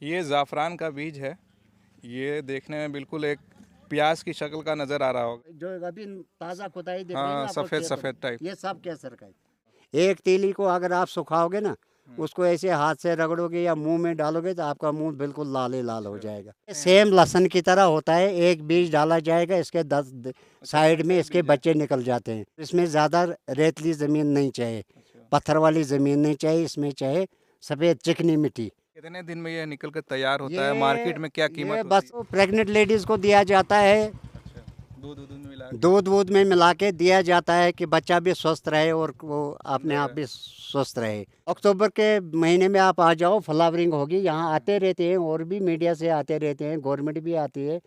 ये ज़ाफ़रान का बीज है। ये देखने में बिल्कुल एक प्याज की शक्ल का नज़र आ रहा होगा। जो अभी ताज़ा खुदाई दिख रही है हाँ, ना आपको सफ़ेद खेत में, सफ़ेद टाइप। ये सब केसर का है। एक तीली को अगर आप सुखाओगे ना, उसको ऐसे हाथ से रगड़ोगे या मुंह में डालोगे तो आपका मुंह बिल्कुल लाल ही लाल हो अच्छा। जाएगा। सेम लहसुन की तरह होता है, एक बीज डाला जाएगा, इसके 10 अच्छा, साइड अलग में अलग इसके बीज है। बच्चे निकल जाते हैं। इसमें ज़्यादा रेतली ज़मीन नहीं चाहिए, अच्छा। पत्थर वाली ज़मीन नहीं चाहिए, इसमें चाहे सफ़ेद चिकनी मिट्टी। कितने दिन में ये निकल कर तैयार होता है? मार्केट ये में क्या ये कीमत होती बस है? प्रेग्नेंट लेडीज़ को दिया जाता है, अच्छा, दूध में मिला के दूध वूध में मिला के दिया जाता है कि बच्चा भी स्वस्थ रहे और वो अपने सुंदर आप है। भी स्वस्थ रहे। अक्टूबर के महीने में आप आ जाओ, फ्लावरिंग होगी, यहाँ आते रहते हैं और भी मीडिया से आते रहते हैं, गवर्नमेंट भी आती है।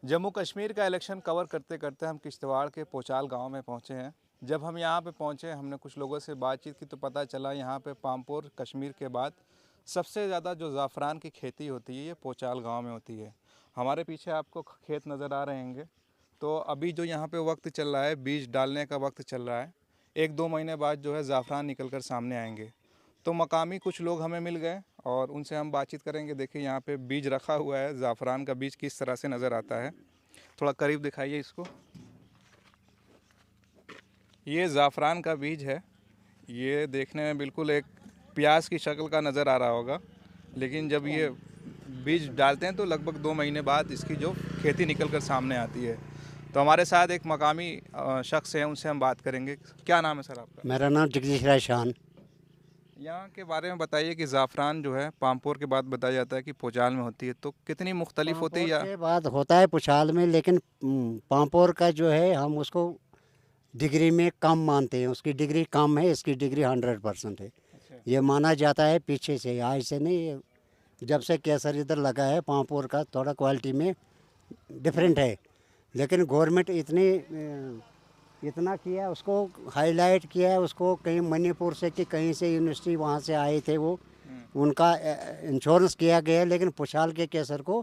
जम्मू कश्मीर का इलेक्शन कवर करते करते हम किश्तवाड़ के पोचाल गांव में पहुंचे हैं। जब हम यहां पे पहुंचे, हमने कुछ लोगों से बातचीत की तो पता चला यहां पे पामपोर कश्मीर के बाद सबसे ज़्यादा जो ज़ाफ़रान की खेती होती है ये पोचाल गांव में होती है। हमारे पीछे आपको खेत नज़र आ रहे होंगे। तो अभी जो यहाँ पे वक्त चल रहा है, बीज डालने का वक्त चल रहा है। 1-2 महीने बाद जो है ज़ाफ़रान निकल कर सामने आएंगे। तो मकामी कुछ लोग हमें मिल गए और उनसे हम बातचीत करेंगे। देखिए यहाँ पे बीज रखा हुआ है, ज़ाफ़रान का बीज किस तरह से नज़र आता है। थोड़ा करीब दिखाइए इसको। ये ज़ाफ़रान का बीज है। ये देखने में बिल्कुल एक प्याज की शक्ल का नज़र आ रहा होगा, लेकिन जब ये बीज डालते हैं तो लगभग 2 महीने बाद इसकी जो खेती निकल कर सामने आती है। तो हमारे साथ एक मकामी शख्स हैं, उनसे हम बात करेंगे। क्या नाम है सर आपका? मेरा नाम जगदीश राय शान। यहाँ के बारे में बताइए कि ज़ाफ़रान जो है पामपोर के बाद बताया जाता है कि पोचाल में होती है, तो कितनी मुख्तलिफ होती है पांपोर या? के बाद होता है पुछाल में, लेकिन पांपोर का जो है हम उसको डिग्री में कम मानते हैं, उसकी डिग्री कम है, इसकी डिग्री 100% है। अच्छा। ये माना जाता है पीछे से, आज से नहीं, जब से केसर इधर लगा है पांपोर का थोड़ा क्वालिटी में डिफरेंट है। लेकिन गवर्नमेंट इतना किया, उसको हाईलाइट किया है, उसको कहीं मणिपुर से कि कहीं से यूनिवर्सिटी वहाँ से आए थे वो, उनका इंश्योरेंस किया गया है, लेकिन पुछाल के केसर को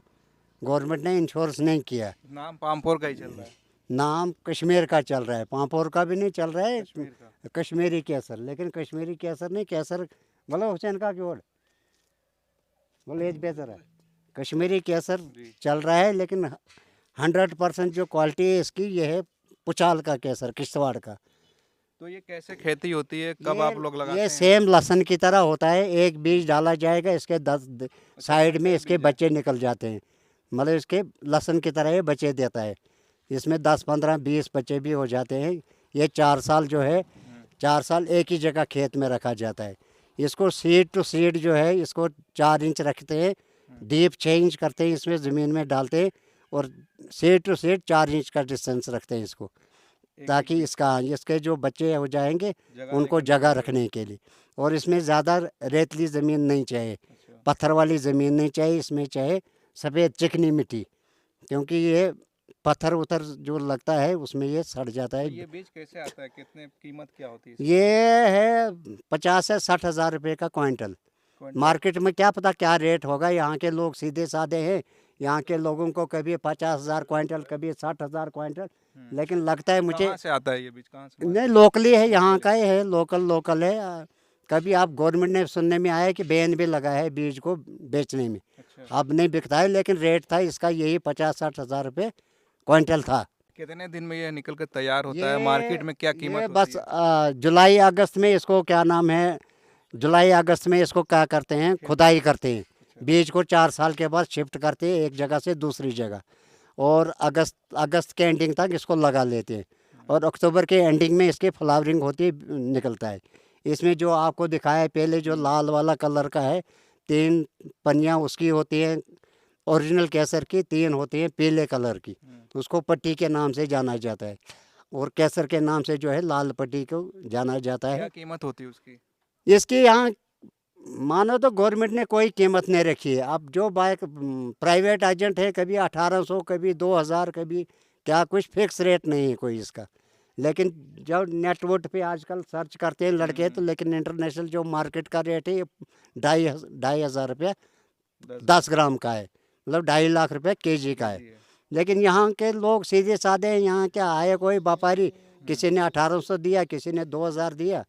गवर्नमेंट ने इंश्योरेंस नहीं किया। नाम पामपोर का ही चल रहा है। नाम कश्मीर का चल रहा है, पांपोर का भी नहीं चल रहा है, कश्मीर का। कश्मीरी केसर। लेकिन कश्मीरी केसर नहीं, केसर बोलो हुसैन का क्यों बोलो एज बेहतर है, कश्मीरी केसर जी। चल रहा है। लेकिन 100% जो क्वालिटी है इसकी ये है पुचाल का केसर, किश्तवाड़ का। तो ये कैसे खेती होती है, कब ये आप लोग ये लगाते हैं? सेम लहसुन की तरह होता है, एक बीज डाला जाएगा, इसके 10 अच्छा, साइड अलग में अलग इसके बीज है। बच्चे निकल जाते हैं। मतलब इसके लहसुन की तरह ये बच्चे देता है, इसमें 10 15 20 बच्चे भी हो जाते हैं। ये 4 साल जो है, 4 साल एक ही जगह खेत में रखा जाता है। इसको सीड टू सीड जो है, इसको 4 इंच रखते हैं, डीप 6 इंच करते हैं, इसमें ज़मीन में डालते हैं, और सीड टू सीड 4 इंच का डिस्टेंस रखते हैं इसको, एक एक ताकि बीज इसके जो बच्चे हो जाएंगे जगह उनको देकर जगह बड़ा हो जाए। रखने के लिए। और इसमें ज़्यादा रेतली ज़मीन नहीं चाहिए, अच्छा। पत्थर वाली ज़मीन नहीं चाहिए, इसमें चाहे सफ़ेद चिकनी मिट्टी, क्योंकि ये पत्थर उथर जो लगता है उसमें ये सड़ जाता तो है। ये बीज कैसे आता है, कितने कीमत क्या होती है इसकी? ये है 50 से 60 हज़ार रुपये का क्विंटल। क्विंटल। मार्केट में क्या पता क्या रेट होगा, यहाँ के लोग सीधे साधे हैं, यहाँ के लोगों को कभी 50 हज़ार क्विंटल, कभी 60 हज़ार क्विंटल, लेकिन लगता है मुझे कहाँ से आता है ये बीज, कहाँ से नहीं, मार्केट में लोकली है, लोकल यहाँ है? का ही है, लोकल लोकल है। कभी आप गवर्नमेंट ने सुनने में आया कि बैन भी लगा है बीज को बेचने में, अच्छा। अब नहीं बिकता है, लेकिन रेट था इसका यही 50-60 हज़ार रुपये क्विंटल था। कितने दिन में ये निकल कर तैयार होता है? मार्केट ये में क्या ये कीमत होती बस है? जुलाई अगस्त में इसको क्या नाम है, जुलाई अगस्त में इसको क्या करते हैं, खेती। खुदाई करते हैं। अच्छा। बीज को 4 साल के बाद शिफ्ट करते हैं एक जगह से दूसरी जगह, और अगस्त अगस्त के एंडिंग तक इसको लगा लेते हैं, और अक्टूबर के एंडिंग में इसकी फ्लावरिंग होती है, निकलता है। इसमें जो आपको दिखाया है पहले, जो लाल वाला कलर का है, 3 पन्नियाँ उसकी होती हैं, ओरिजिनल केसर की 3 होती हैं पीले कलर की, उसको पट्टी के नाम से जाना जाता है, और केसर के नाम से जो है लाल पट्टी को जाना जाता क्या है। कीमत होती है उसकी? इसकी यहाँ मानो तो गवर्नमेंट ने कोई कीमत नहीं रखी है। अब जो बाइक प्राइवेट एजेंट है, कभी 1800, कभी 2000, कभी क्या, कुछ फिक्स रेट नहीं है कोई इसका। लेकिन जब नेट वोट पे आजकल सर्च करते हैं लड़के, तो लेकिन इंटरनेशनल जो मार्केट का रेट है ये 2,500 रुपया 10 ग्राम 10 ग्राम का है, मतलब 2.5 लाख रुपये केजी का है। केजी है। लेकिन यहाँ के लोग सीधे साधे हैं, यहाँ क्या आए कोई व्यापारी, किसी ने 1800 दिया, किसी ने 2000 दिया,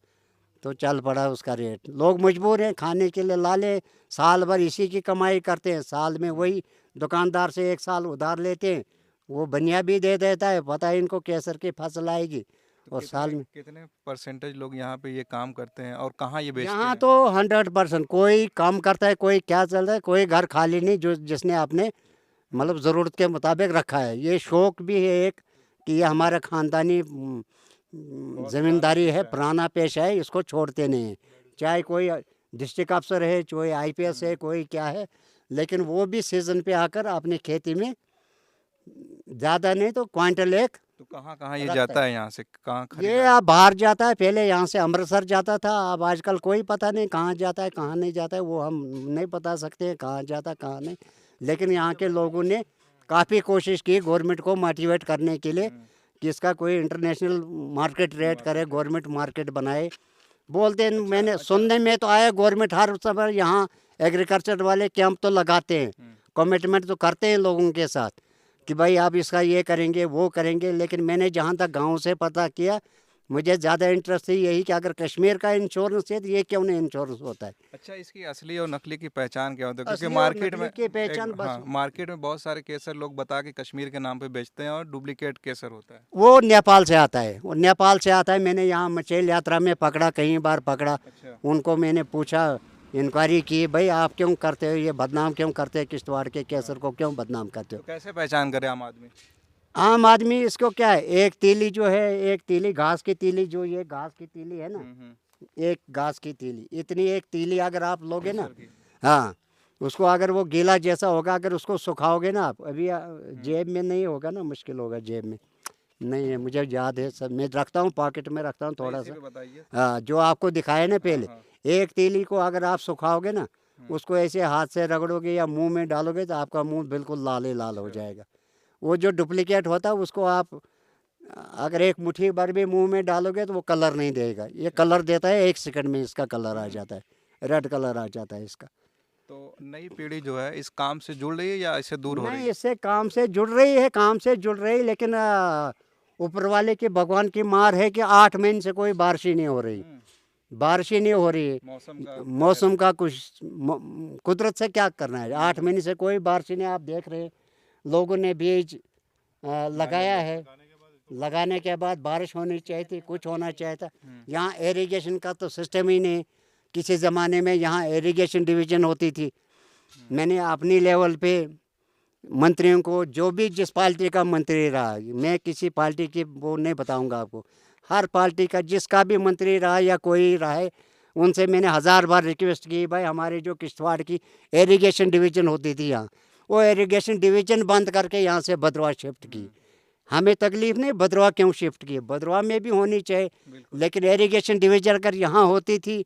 तो चल पड़ा उसका रेट। लोग मजबूर हैं खाने के लिए, ला ले, साल भर इसी की कमाई करते हैं, साल में वही दुकानदार से 1 साल उधार लेते हैं, वो बनिया भी दे देता है, पता है इनको केसर की फसल आएगी, तो और साल में कितने परसेंटेज लोग यहाँ पे ये काम करते हैं और कहाँ ये बेचते यहाँ हैं? तो 100%, कोई काम करता है, कोई क्या चल रहा है, कोई घर खाली नहीं जो जिसने अपने मतलब ज़रूरत के मुताबिक रखा है। ये शौक भी है एक कि ये हमारा ख़ानदानी बहुत पुराना ज़मींदारी है, पेशा है। पुराना पेशा है, इसको छोड़ते नहीं हैं। चाहे कोई डिस्ट्रिक्ट अफसर है, कोई आईपीएस है, कोई क्या है, लेकिन वो भी सीज़न पे आकर अपनी खेती में ज़्यादा नहीं तो क्वांटल एक तो कहाँ कहाँ ये रखता जाता है। है यहाँ से, कहाँ ये खरीदा? अब बाहर जाता है, पहले यहाँ से अमृतसर जाता था, अब आजकल कोई पता नहीं कहाँ जाता है कहाँ नहीं जाता है, वो हम नहीं बता सकते हैं कहाँ जाता है कहाँ नहीं। लेकिन यहाँ के लोगों ने काफ़ी कोशिश की गवर्नमेंट को मोटिवेट करने के लिए कि इसका कोई इंटरनेशनल मार्केट रेट करे, गवर्नमेंट मार्केट बनाए। बोलते हैं, मैंने सुनने में तो आया गवर्नमेंट हर समय यहाँ एग्रीकल्चर वाले कैंप तो लगाते हैं, कमिटमेंट तो करते हैं लोगों के साथ कि भाई आप इसका ये करेंगे वो करेंगे, लेकिन मैंने जहाँ तक गांव से पता किया, मुझे ज़्यादा इंटरेस्ट है यही कि अगर कश्मीर का इंश्योरेंस है तो ये क्यों नहीं इंश्योरेंस होता है। अच्छा, इसकी असली और नकली की पहचान क्या होती है? क्योंकि असली और मार्केट नकली में की पहचान बस हाँ, मार्केट में बहुत सारे केसर लोग बता के कश्मीर के नाम पे बेचते हैं और डुप्लीकेट केसर होता है। वो नेपाल से आता है, वो नेपाल से आता है। मैंने यहाँ मचेल यात्रा में पकड़ा, कई बार पकड़ा, अच्छा। उनको मैंने पूछा, इंक्वायरी की, भाई आप क्यों करते हो ये, बदनाम क्यों करते हैं किश्तवाड़ के केसर को, क्यों बदनाम करते हो। तो कैसे पहचान करे आम आदमी? आम आदमी इसको क्या है, एक तीली जो है, एक तीली घास की तीली, जो ये घास की तीली है ना, एक घास की तीली, इतनी एक तीली अगर आप लोगे ना, केसर की। हाँ, उसको अगर वो गीला जैसा होगा, अगर उसको सुखाओगे ना आप, अभी जेब में नहीं होगा ना, मुश्किल होगा जेब में, नहीं है, मुझे याद है सब, मैं रखता हूँ पॉकेट में रखता हूँ थोड़ा ऐसे सा। भी बताइए। हाँ, जो आपको दिखाया ना पहले, हाँ। एक तीली को अगर आप सुखाओगे ना, उसको ऐसे हाथ से रगड़ोगे या मुंह में डालोगे तो आपका मुंह बिल्कुल लाल ही लाल हो जाएगा। वो जो डुप्लीकेट होता है उसको आप अगर एक मुट्ठी भर भी मुंह में डालोगे तो वो कलर नहीं देगा, ये कलर देता है 1 सेकंड में, इसका कलर आ जाता है, रेड कलर आ जाता है इसका। तो नई पीढ़ी जो है इस काम से जुड़ रही है या इससे दूर हो रही नहीं, है? इससे काम से जुड़ रही है, काम से जुड़ रही, लेकिन ऊपर वाले की भगवान की मार है कि 8 महीने से कोई बारिश ही नहीं हो रही, बारिश ही नहीं हो रही है। मौसम का मौसम का कुछ कुदरत से क्या करना है, 8 महीने से कोई बारिश ही नहीं। आप देख रहे हैं लोगों ने बीज लगाया है, लगाने के बाद बारिश होनी चाहिए थी, कुछ होना चाहिए था। यहाँ इरिगेशन का तो सिस्टम ही नहीं। किसी ज़माने में यहाँ इरिगेशन डिवीज़न होती थी। मैंने अपनी लेवल पे मंत्रियों को, जो भी जिस पार्टी का मंत्री रहा, मैं किसी पार्टी की वो नहीं बताऊंगा आपको, हर पार्टी का जिसका भी मंत्री रहा या कोई रहा है, उनसे मैंने 1000 बार रिक्वेस्ट की, भाई हमारी जो किश्तवाड़ की इरिगेशन डिवीज़न होती थी यहाँ, वो इरिगेशन डिवीज़न बंद करके यहाँ से भद्रवाह शिफ्ट की। हमें तकलीफ़ नहीं, भद्रवाह क्यों शिफ्ट की, भद्रवाह में भी होनी चाहिए, लेकिन इरिगेशन डिवीज़न अगर यहाँ होती थी,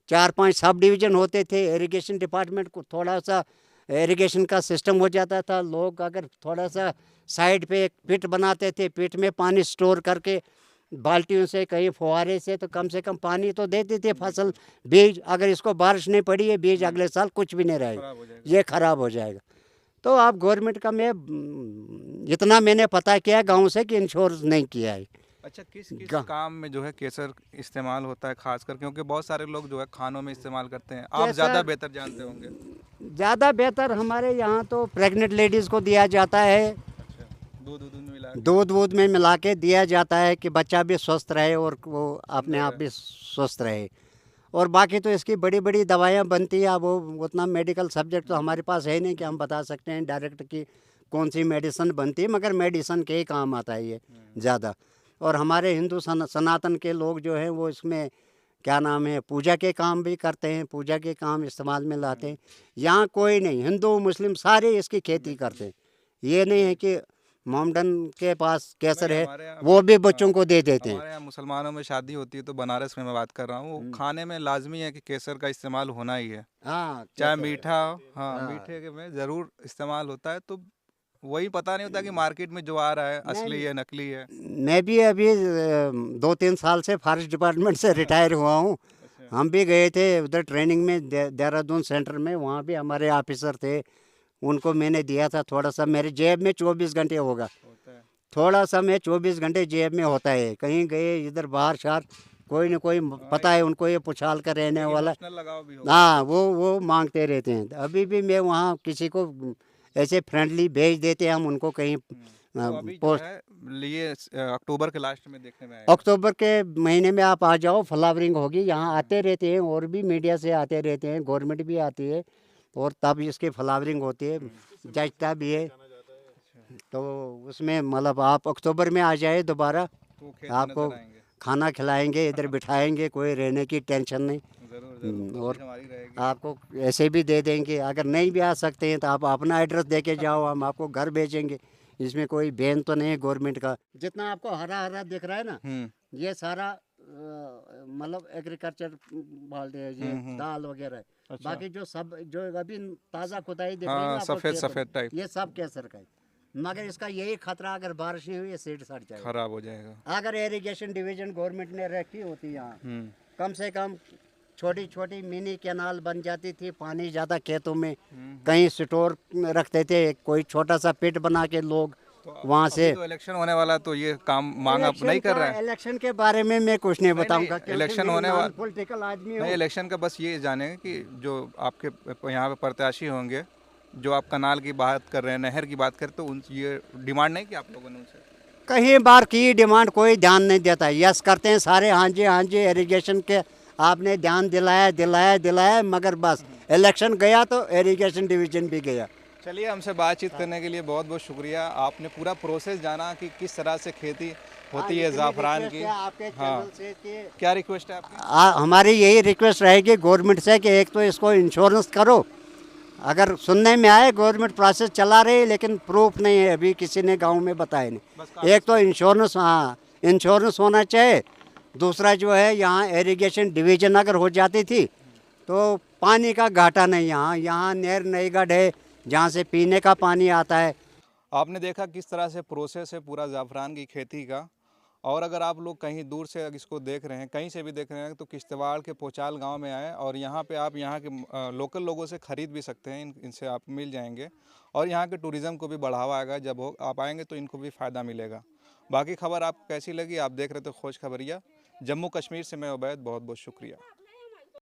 4-5 सब डिवीज़न होते थे, इरिगेशन डिपार्टमेंट को थोड़ा सा इरिगेशन का सिस्टम हो जाता था। लोग अगर थोड़ा सा साइड पे एक पिट बनाते थे, पिट में पानी स्टोर करके बाल्टियों से, कहीं फुहारे से, तो कम से कम पानी तो देते थे फसल। बीज अगर इसको बारिश नहीं पड़ी है, बीज अगले साल कुछ भी नहीं रहेगा, ये ख़राब हो जाएगा। तो आप गवर्नमेंट का, मैं इतना मैंने पता किया गांव से कि इंश्योरेंस नहीं किया है। अच्छा, किस काम में जो है केसर इस्तेमाल होता है खासकर? क्योंकि बहुत सारे लोग जो है खानों में इस्तेमाल करते हैं, आप ज़्यादा बेहतर जानते होंगे। ज़्यादा बेहतर हमारे यहाँ तो प्रेग्नेंट लेडीज़ को दिया जाता है। अच्छा, दूध में मिला के दिया जाता है कि बच्चा भी स्वस्थ रहे और वो अपने आप भी स्वस्थ रहे। और बाकी तो इसकी बड़ी बड़ी दवाइयाँ बनती है। अब वो उतना मेडिकल सब्जेक्ट तो हमारे पास है नहीं कि हम बता सकते हैं डायरेक्ट कि कौन सी मेडिसिन बनती है, मगर मेडिसिन के ही काम आता है ये ज़्यादा। और हमारे हिंदू सनातन के लोग जो हैं वो इसमें क्या नाम है, पूजा के काम भी करते हैं, पूजा के काम इस्तेमाल में लाते हैं। यहाँ कोई नहीं, हिंदू मुस्लिम सारे इसकी खेती करते हैं। ये नहीं है कि मोमडन के पास केसर है वो भी बच्चों को दे देते हैं। हमारे यहाँ मुसलमानों में शादी होती है तो बनारस में मैं बात कर रहा हूँ, वो खाने में लाजमी है कि केसर का इस्तेमाल होना ही है। हाँ, चाहे मीठा हो, हाँ, मीठे के में ज़रूर इस्तेमाल होता है। तो वही पता नहीं होता कि मार्केट में जो आ रहा है असली है नकली है। मैं भी अभी 2-3 साल से फॉरेस्ट डिपार्टमेंट से रिटायर हुआ हूँ। हम भी गए थे उधर ट्रेनिंग में देहरादून सेंटर में, वहाँ भी हमारे ऑफिसर थे, उनको मैंने दिया था थोड़ा सा। मेरे जेब में 24 घंटे होगा, थोड़ा सा मैं 24 घंटे जेब में होता है। कहीं गए इधर बाहर शहर कोई न कोई पता है उनको ये पुछाल का रहने वाला। इमोशनल लगाव भी होगा। हाँ, वो मांगते रहते हैं। अभी भी मैं वहाँ किसी को ऐसे फ्रेंडली भेज देते हैं हम उनको कहीं तो अभी जो पोस्ट। है ये अक्टूबर के लास्ट में देखने में आएगा। अक्टूबर के महीने में आप आ जाओ, फ्लावरिंग होगी। यहाँ आते रहते हैं और भी मीडिया से आते रहते हैं, गवर्नमेंट भी आती है और तब इसकी फ्लावरिंग होती है, जचता भी है। तो उसमें मतलब आप अक्टूबर में आ जाए दोबारा, तो खेत में आपको नजर आएंगे। खाना खिलाएंगे, इधर बिठाएंगे, कोई रहने की टेंशन नहीं। जरूर जरूर, और कोशिश हमारी रहेगी। आपको ऐसे भी दे देंगे। अगर नहीं भी आ सकते हैं तो आप अपना एड्रेस दे के जाओ, हम आपको घर भेजेंगे। इसमें कोई बैन तो नहीं है गवर्नमेंट का। जितना आपको हरा हरा दिख रहा है ना, ये सारा मतलब एग्रीकल्चर बोलते हैं, ये दाल वगैरह है। अच्छा। बाकी जो सब जो अभी ताज़ा खुदाई दिख रही है हाँ, ना आपको सफेद खेतों में, सफेद टाइप ये सब केसर का है। मगर इसका यही खतरा, अगर बारिश नहीं हुई ये सीड सड़ जाएगा। खराब हो जाएगा। अगर इरिगेशन डिवीजन गवर्नमेंट ने रखी होती यहाँ, हम्म। कम से कम छोटी छोटी मिनी कैनाल बन जाती थी, पानी ज़्यादा खेतों में कहीं स्टोर रखते थे, कोई छोटा सा पिट बना के लोग वहाँ से। तो इलेक्शन होने वाला, तो ये काम मांग आप नहीं कर रहे हैं? इलेक्शन के बारे में मैं कुछ नहीं बताऊंगा, इलेक्शन होने वाला, पॉलिटिकल आदमी नहीं हूँ। इलेक्शन का बस ये जानेंगे कि जो आपके यहाँ पे प्रत्याशी होंगे, जो आप कनाल की बात कर रहे हैं, नहर की बात करें, तो उन ये डिमांड नहीं की आप लोगों ने उनसे? कहीं बार की डिमांड कोई ध्यान नहीं देता। यस करते हैं सारे, हाँ जी इरिगेशन के आपने ध्यान दिलाया, मगर बस इलेक्शन गया तो इरिगेशन डिवीजन भी गया। चलिए, हमसे बातचीत करने के लिए बहुत बहुत शुक्रिया। आपने पूरा प्रोसेस जाना कि किस तरह से खेती होती है ज़ाफ़रान की। हाँ, क्या रिक्वेस्ट है आपकी? हमारी यही रिक्वेस्ट रहेगी गवर्नमेंट से कि एक तो इसको इंश्योरेंस करो। अगर सुनने में आए गवर्नमेंट प्रोसेस चला रही है, लेकिन प्रूफ नहीं है, अभी किसी ने गांव में बताया नहीं। एक तो इंश्योरेंस, हाँ इंश्योरेंस होना चाहिए। दूसरा जो है, यहाँ इरिगेशन डिवीजन अगर हो जाती थी तो पानी का घाटा नहीं। यहाँ नहर नईगढ़ है जहाँ से पीने का पानी आता है। आपने देखा किस तरह से प्रोसेस है पूरा ज़ाफ़रान की खेती का। और अगर आप लोग कहीं दूर से इसको देख रहे हैं, कहीं से भी देख रहे हैं, तो किश्तवाड़ के पोचाल गांव में आए और यहाँ पे आप यहाँ के लोकल लोगों से ख़रीद भी सकते हैं। इनसे आप मिल जाएंगे और यहाँ के टूरिज़्म को भी बढ़ावा आएगा। जब आप आएंगे तो इनको भी फ़ायदा मिलेगा। बाकी खबर आपको कैसी लगी? आप देख रहे थे खोज खबरिया, जम्मू कश्मीर से मैं उबैद, बहुत बहुत शुक्रिया।